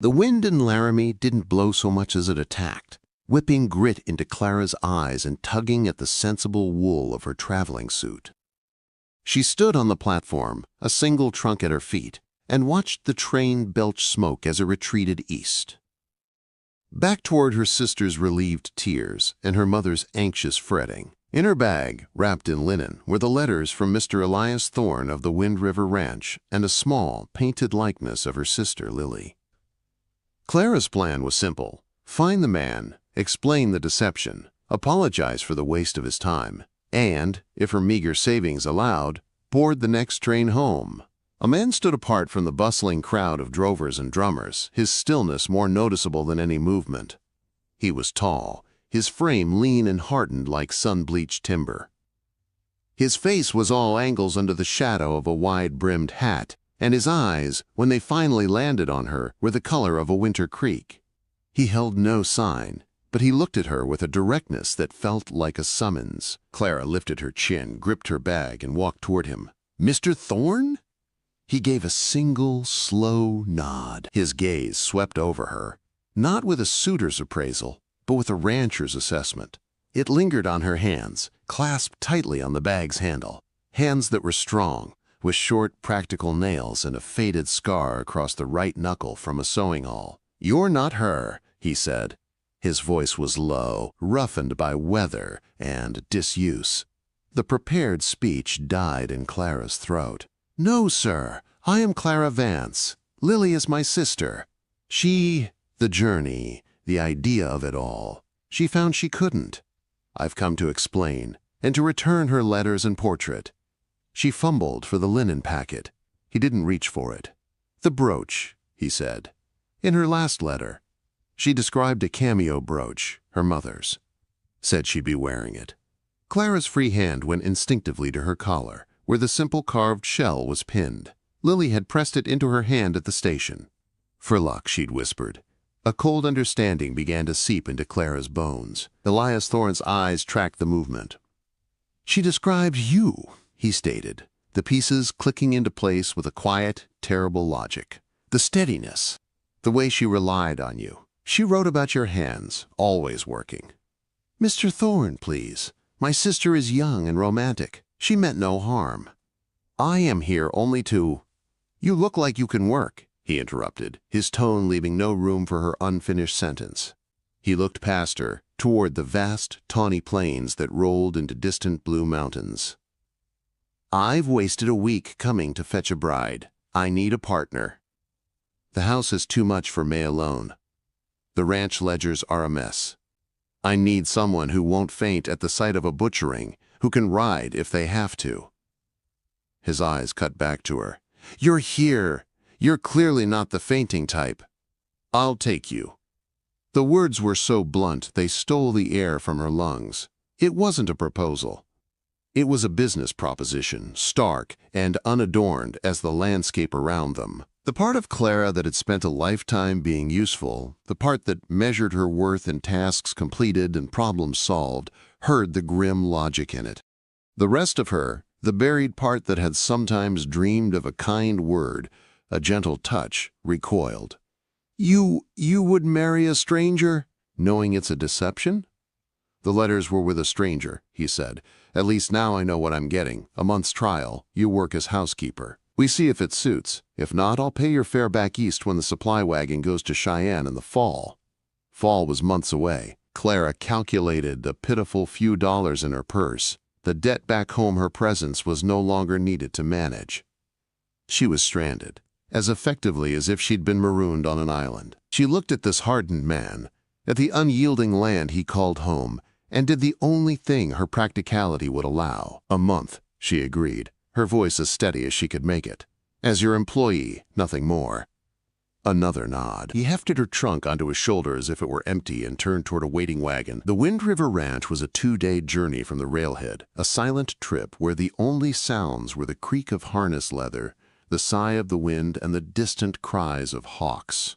The wind in Laramie didn't blow so much as it attacked, whipping grit into Clara's eyes and tugging at the sensible wool of her traveling suit. She stood on the platform, a single trunk at her feet, and watched the train belch smoke as it retreated east. Back toward her sister's relieved tears and her mother's anxious fretting, in her bag, wrapped in linen, were the letters from Mr. Elias Thorne of the Wind River Ranch and a small, painted likeness of her sister Lily. Clara's plan was simple. Find the man, explain the deception, apologize for the waste of his time, and, if her meager savings allowed, board the next train home. A man stood apart from the bustling crowd of drovers and drummers, his stillness more noticeable than any movement. He was tall, his frame lean and hardened like sun-bleached timber. His face was all angles under the shadow of a wide-brimmed hat, and his eyes, when they finally landed on her, were the color of a winter creek. He held no sign, but he looked at her with a directness that felt like a summons. Clara lifted her chin, gripped her bag, and walked toward him. "Mr. Thorne?" He gave a single, slow nod. His gaze swept over her, not with a suitor's appraisal, but with a rancher's assessment. It lingered on her hands, clasped tightly on the bag's handle, hands that were strong, with short, practical nails and a faded scar across the right knuckle from a sewing awl. "You're not her," he said. His voice was low, roughened by weather and disuse. The prepared speech died in Clara's throat. "No, sir. I am Clara Vance. Lily is my sister. The journey, the idea of it all. She found she couldn't. I've come to explain, and to return her letters and portrait." She fumbled for the linen packet. He didn't reach for it. "The brooch," he said. "In her last letter, she described a cameo brooch, her mother's. Said she'd be wearing it." Clara's free hand went instinctively to her collar, where the simple carved shell was pinned. Lily had pressed it into her hand at the station. "For luck," she'd whispered. A cold understanding began to seep into Clara's bones. Elias Thorne's eyes tracked the movement. "She described you," he stated, the pieces clicking into place with a quiet, terrible logic. "The steadiness, the way she relied on you. She wrote about your hands, always working. 'Mr. Thorne, please. My sister is young and romantic. She meant no harm. I am here only to—' You look like you can work," he interrupted, his tone leaving no room for her unfinished sentence. He looked past her, toward the vast, tawny plains that rolled into distant blue mountains. "I've wasted a week coming to fetch a bride. I need a partner. The house is too much for May alone. The ranch ledgers are a mess. I need someone who won't faint at the sight of a butchering, who can ride if they have to." His eyes cut back to her. "You're here. You're clearly not the fainting type. I'll take you." The words were so blunt they stole the air from her lungs. It wasn't a proposal. It was a business proposition, stark and unadorned as the landscape around them. The part of Clara that had spent a lifetime being useful, the part that measured her worth in tasks completed and problems solved, heard the grim logic in it. The rest of her, the buried part that had sometimes dreamed of a kind word, a gentle touch, recoiled. You would marry a stranger, knowing it's a deception?" "The letters were with a stranger," he said. "At least now I know what I'm getting. A month's trial. You work as housekeeper. We see if it suits. If not, I'll pay your fare back east when the supply wagon goes to Cheyenne in the fall." Fall was months away. Clara calculated the pitiful few dollars in her purse. The debt back home her presence was no longer needed to manage. She was stranded, as effectively as if she'd been marooned on an island. She looked at this hardened man, at the unyielding land he called home, and did the only thing her practicality would allow. "A month," she agreed, her voice as steady as she could make it. "As your employee, nothing more." Another nod. He hefted her trunk onto his shoulder as if it were empty and turned toward a waiting wagon. The Wind River Ranch was a 2-day journey from the railhead, a silent trip where the only sounds were the creak of harness leather, the sigh of the wind, and the distant cries of hawks.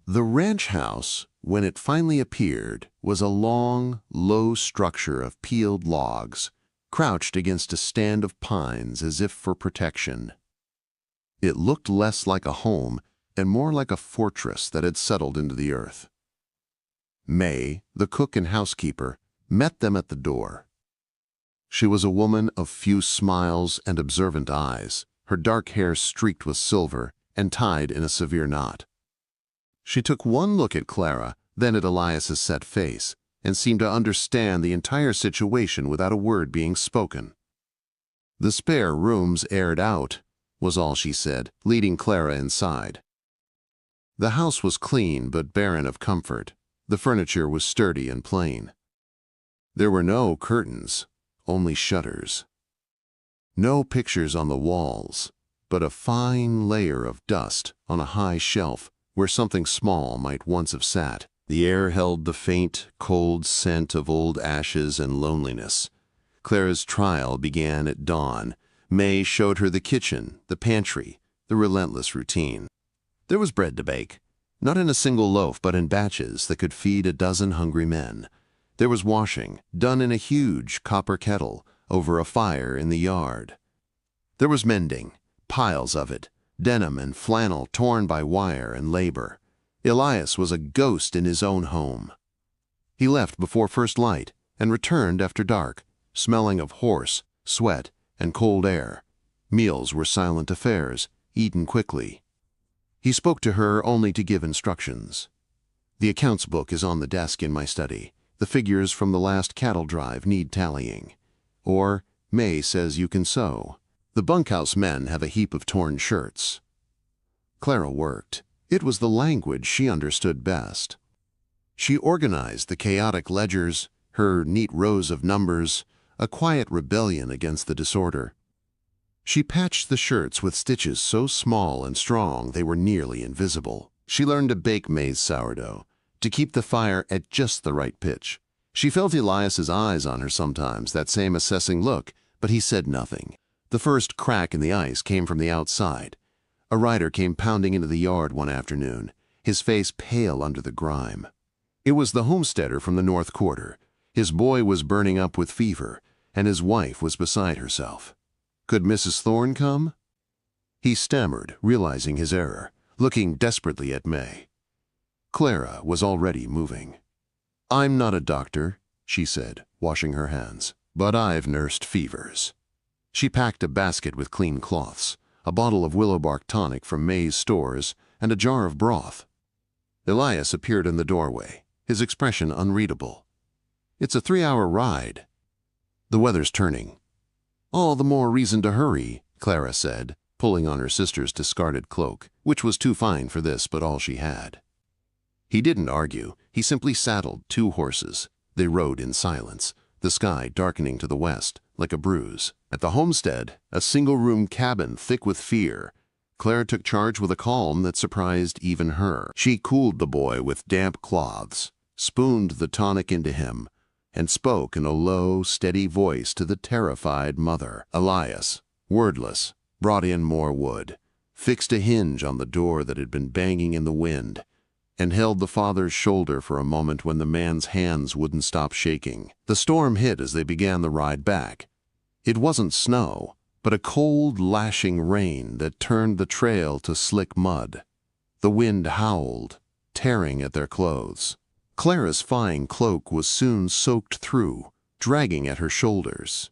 The ranch house, when it finally appeared, was a long, low structure of peeled logs, crouched against a stand of pines as if for protection. It looked less like a home and more like a fortress that had settled into the earth. May, the cook and housekeeper, met them at the door. She was a woman of few smiles and observant eyes, her dark hair streaked with silver and tied in a severe knot. She took one look at Clara, then at Elias's set face, and seemed to understand the entire situation without a word being spoken. "The spare room's aired out," was all she said, leading Clara inside. The house was clean but barren of comfort. The furniture was sturdy and plain. There were no curtains, only shutters. No pictures on the walls, but a fine layer of dust on a high shelf where something small might once have sat. The air held the faint, cold scent of old ashes and loneliness. Clara's trial began at dawn. May showed her the kitchen, the pantry, the relentless routine. There was bread to bake, not in a single loaf but in batches that could feed a dozen hungry men. There was washing, done in a huge copper kettle over a fire in the yard. There was mending, piles of it, denim and flannel torn by wire and labor. Elias was a ghost in his own home. He left before first light and returned after dark, smelling of horse, sweat, and cold air. Meals were silent affairs, eaten quickly. He spoke to her only to give instructions. "The accounts book is on the desk in my study. The figures from the last cattle drive need tallying." Or, "May says you can sew. The bunkhouse men have a heap of torn shirts." Clara worked. It was the language she understood best. She organized the chaotic ledgers, her neat rows of numbers, a quiet rebellion against the disorder. She patched the shirts with stitches so small and strong they were nearly invisible. She learned to bake maize sourdough, to keep the fire at just the right pitch. She felt Elias's eyes on her sometimes, that same assessing look, but he said nothing. The first crack in the ice came from the outside. A rider came pounding into the yard one afternoon, his face pale under the grime. It was the homesteader from the North Quarter. His boy was burning up with fever, and his wife was beside herself. Could Mrs. Thorne come? He stammered, realizing his error, looking desperately at May. Clara was already moving. "I'm not a doctor," she said, washing her hands, "but I've nursed fevers." She packed a basket with clean cloths, a bottle of willowbark tonic from May's stores, and a jar of broth. Elias appeared in the doorway, his expression unreadable. "It's a 3-hour ride." "The weather's turning." "All the more reason to hurry," Clara said, pulling on her sister's discarded cloak, which was too fine for this but all she had. He didn't argue. He simply saddled 2 horses. They rode in silence, the sky darkening to the west like a bruise. At the homestead, a single-room cabin thick with fear, Claire took charge with a calm that surprised even her. She cooled the boy with damp cloths, spooned the tonic into him, and spoke in a low, steady voice to the terrified mother. Elias, wordless, brought in more wood, fixed a hinge on the door that had been banging in the wind, and held the father's shoulder for a moment when the man's hands wouldn't stop shaking. The storm hit as they began the ride back. It wasn't snow, but a cold, lashing rain that turned the trail to slick mud. The wind howled, tearing at their clothes. Clara's fine cloak was soon soaked through, dragging at her shoulders.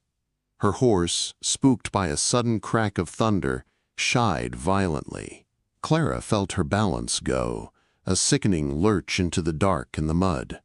Her horse, spooked by a sudden crack of thunder, shied violently. Clara felt her balance go, a sickening lurch into the dark and the mud.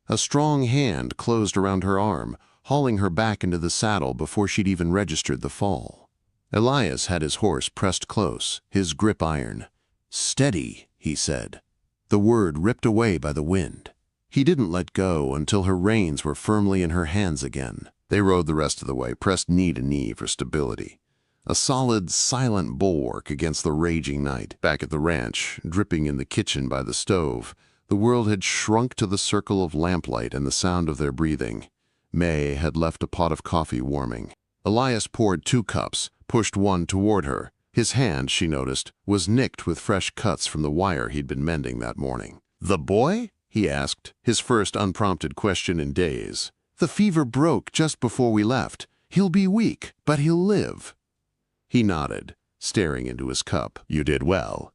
A strong hand closed around her arm, hauling her back into the saddle before she'd even registered the fall. Elias had his horse pressed close, his grip iron. "Steady," he said, the word ripped away by the wind. He didn't let go until her reins were firmly in her hands again. They rode the rest of the way, pressed knee to knee for stability. A solid, silent bulwark against the raging night. Back at the ranch, dripping in the kitchen by the stove, the world had shrunk to the circle of lamplight and the sound of their breathing. May had left a pot of coffee warming. Elias poured 2 cups, pushed one toward her. His hand, she noticed, was nicked with fresh cuts from the wire he'd been mending that morning. "The boy?" he asked, his first unprompted question in days. "The fever broke just before we left. He'll be weak, but he'll live." He nodded, staring into his cup. "You did well."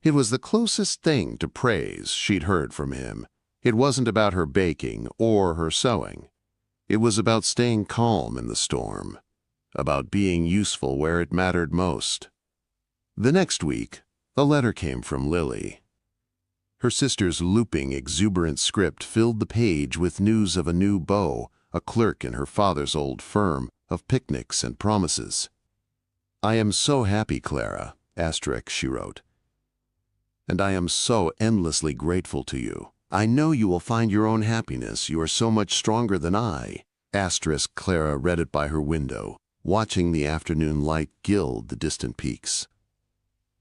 It was the closest thing to praise she'd heard from him. It wasn't about her baking or her sewing. It was about staying calm in the storm, about being useful where it mattered most. The next week, a letter came from Lily. Her sister's looping, exuberant script filled the page with news of a new beau, a clerk in her father's old firm, of picnics and promises. "I am so happy, Clara," she wrote. "And I am so endlessly grateful to you. I know you will find your own happiness. You are so much stronger than I." Clara read it by her window, watching the afternoon light gild the distant peaks.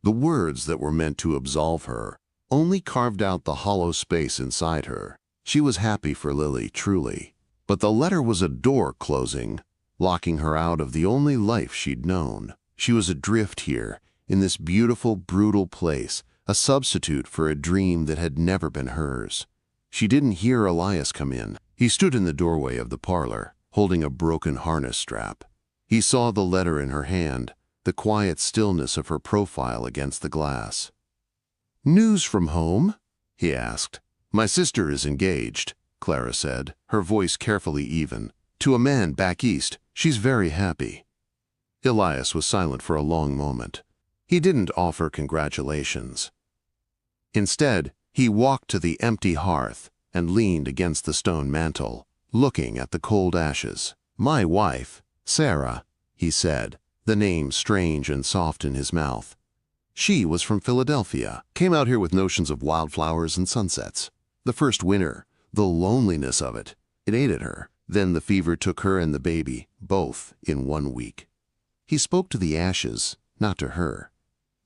The words that were meant to absolve her only carved out the hollow space inside her. She was happy for Lily, truly. But the letter was a door closing, locking her out of the only life she'd known. She was adrift here, in this beautiful, brutal place, a substitute for a dream that had never been hers. She didn't hear Elias come in. He stood in the doorway of the parlor, holding a broken harness strap. He saw the letter in her hand, the quiet stillness of her profile against the glass. "News from home?" he asked. "My sister is engaged," Clara said, her voice carefully even. "To a man back east. She's very happy." Elias was silent for a long moment. He didn't offer congratulations. Instead, he walked to the empty hearth and leaned against the stone mantel, looking at the cold ashes. "My wife, Sarah," he said, the name strange and soft in his mouth. "She was from Philadelphia, came out here with notions of wildflowers and sunsets. The first winter, the loneliness of it ate at her. Then the fever took her and the baby, both in 1 week." He spoke to the ashes, not to her.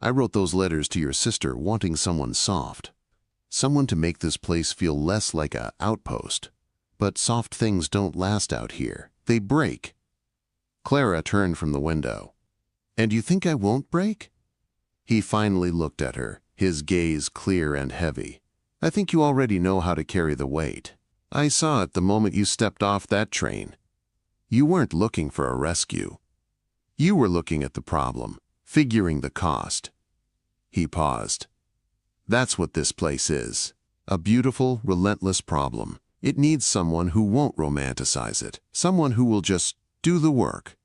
"I wrote those letters to your sister wanting someone soft. Someone to make this place feel less like an outpost. But soft things don't last out here. They break." Clara turned from the window. "And you think I won't break?" He finally looked at her, his gaze clear and heavy. "I think you already know how to carry the weight. I saw it the moment you stepped off that train. You weren't looking for a rescue. You were looking at the problem, figuring the cost." He paused. "That's what this place is. A beautiful, relentless problem. It needs someone who won't romanticize it, someone who will just do the work."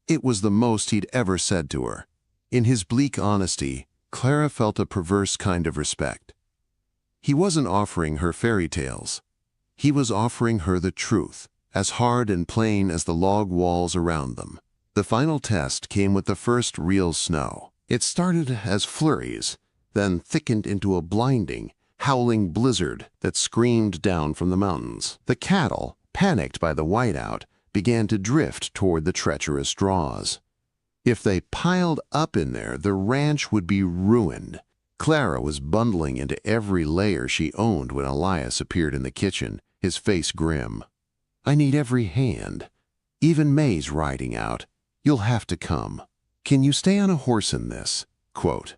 It was the most he'd ever said to her. In his bleak honesty, Clara felt a perverse kind of respect. He wasn't offering her fairy tales. He was offering her the truth, as hard and plain as the log walls around them. The final test came with the first real snow. It started as flurries, then thickened into a blinding, howling blizzard that screamed down from the mountains. The cattle, panicked by the whiteout, began to drift toward the treacherous draws. If they piled up in there, the ranch would be ruined. Clara was bundling into every layer she owned when Elias appeared in the kitchen, his face grim. "I need every hand. Even May's riding out. You'll have to come. Can you stay on a horse in this?" Quote,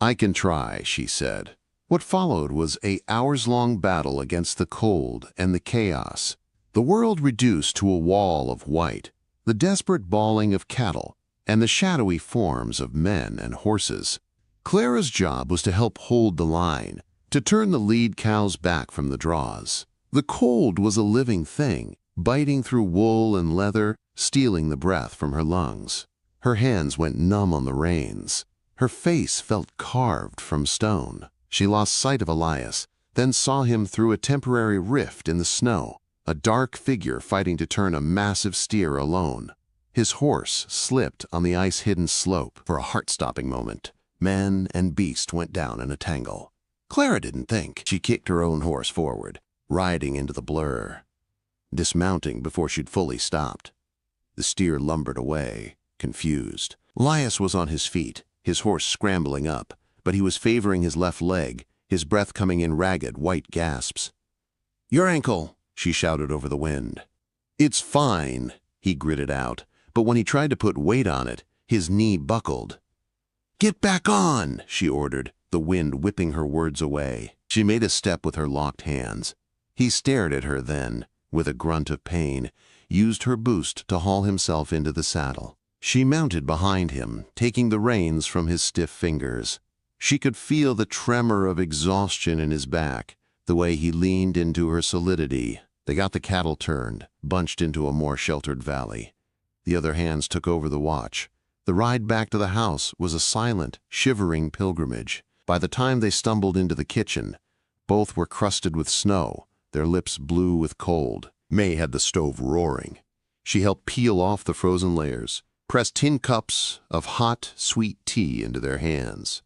"I can try," she said. What followed was an hours-long battle against the cold and the chaos. The world reduced to a wall of white, the desperate bawling of cattle, and the shadowy forms of men and horses. Clara's job was to help hold the line, to turn the lead cows back from the draws. The cold was a living thing, biting through wool and leather, stealing the breath from her lungs. Her hands went numb on the reins. Her face felt carved from stone. She lost sight of Elias, then saw him through a temporary rift in the snow, a dark figure fighting to turn a massive steer alone. His horse slipped on the ice-hidden slope. For a heart-stopping moment, man and beast went down in a tangle. Clara didn't think. She kicked her own horse forward, riding into the blur, dismounting before she'd fully stopped. The steer lumbered away, confused. Elias was on his feet, his horse scrambling up, but he was favoring his left leg, his breath coming in ragged, white gasps. "Your ankle," she shouted over the wind. "It's fine," he gritted out, but when he tried to put weight on it, his knee buckled. "Get back on," she ordered, the wind whipping her words away. She made a step with her locked hands. He stared at her then, with a grunt of pain, used her boost to haul himself into the saddle. She mounted behind him, taking the reins from his stiff fingers. She could feel the tremor of exhaustion in his back, the way he leaned into her solidity. They got the cattle turned, bunched into a more sheltered valley. The other hands took over the watch. The ride back to the house was a silent, shivering pilgrimage. By the time they stumbled into the kitchen, both were crusted with snow, their lips blue with cold. May had the stove roaring. She helped peel off the frozen layers, pressed tin cups of hot, sweet tea into their hands.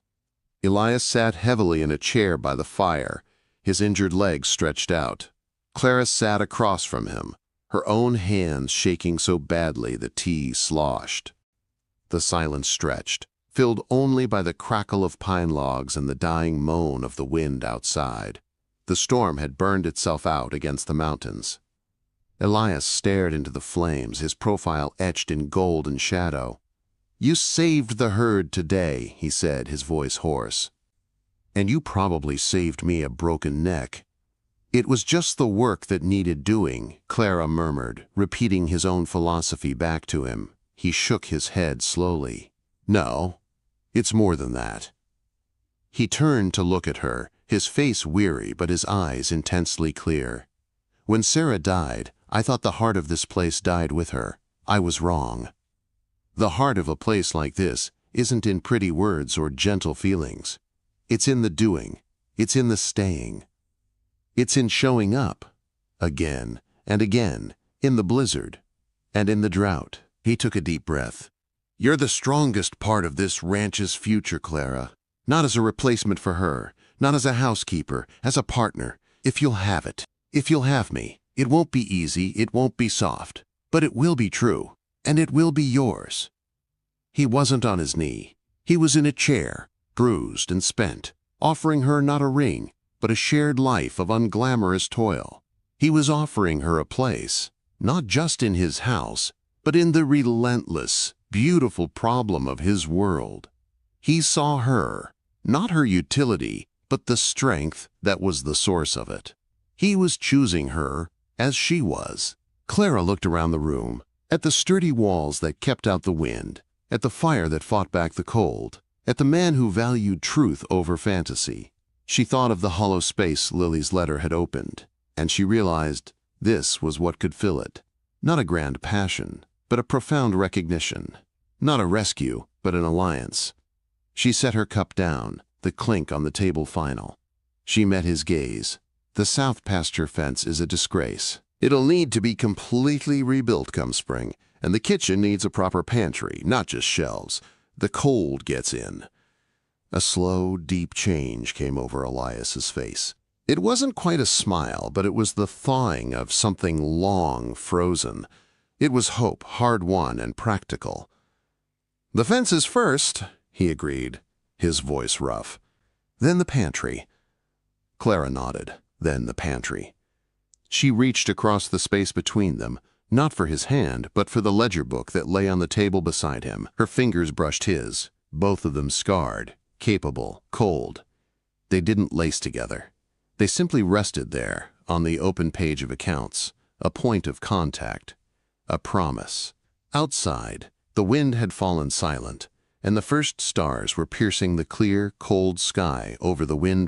Elias sat heavily in a chair by the fire, his injured legs stretched out. Clara sat across from him, her own hands shaking so badly the tea sloshed. The silence stretched, filled only by the crackle of pine logs and the dying moan of the wind outside. The storm had burned itself out against the mountains. Elias stared into the flames, his profile etched in golden shadow. "You saved the herd today," he said, his voice hoarse. "And you probably saved me a broken neck." "It was just the work that needed doing," Clara murmured, repeating his own philosophy back to him. He shook his head slowly. "No, it's more than that." He turned to look at her, his face weary but his eyes intensely clear. "When Sarah died, I thought the heart of this place died with her. I was wrong. The heart of a place like this isn't in pretty words or gentle feelings. It's in the doing. It's in the staying. It's in showing up, again and again, in the blizzard and in the drought." He took a deep breath. "You're the strongest part of this ranch's future, Clara. Not as a replacement for her, not as a housekeeper, as a partner. If you'll have it, if you'll have me, it won't be easy, it won't be soft, but it will be true, and it will be yours." He wasn't on his knee. He was in a chair, bruised and spent, offering her not a ring, but a shared life of unglamorous toil. He was offering her a place, not just in his house, but in the relentless, beautiful problem of his world. He saw her, not her utility, but the strength that was the source of it. He was choosing her as she was. Clara looked around the room, at the sturdy walls that kept out the wind, at the fire that fought back the cold, at the man who valued truth over fantasy. She thought of the hollow space Lily's letter had opened, and she realized this was what could fill it. Not a grand passion, but a profound recognition. Not a rescue, but an alliance. She set her cup down, the clink on the table final. She met his gaze. "The south pasture fence is a disgrace. It'll need to be completely rebuilt come spring, and the kitchen needs a proper pantry, not just shelves. The cold gets in." A slow, deep change came over Elias's face. It wasn't quite a smile, but it was the thawing of something long frozen. It was hope, hard-won and practical. "The fence is first," he agreed, his voice rough. "Then the pantry." Clara nodded. Then the pantry. She reached across the space between them, not for his hand, but for the ledger book that lay on the table beside him. Her fingers brushed his, both of them scarred, capable, cold. They didn't lace together. They simply rested there, on the open page of accounts, a point of contact, a promise. Outside, the wind had fallen silent, and the first stars were piercing the clear, cold sky over the wind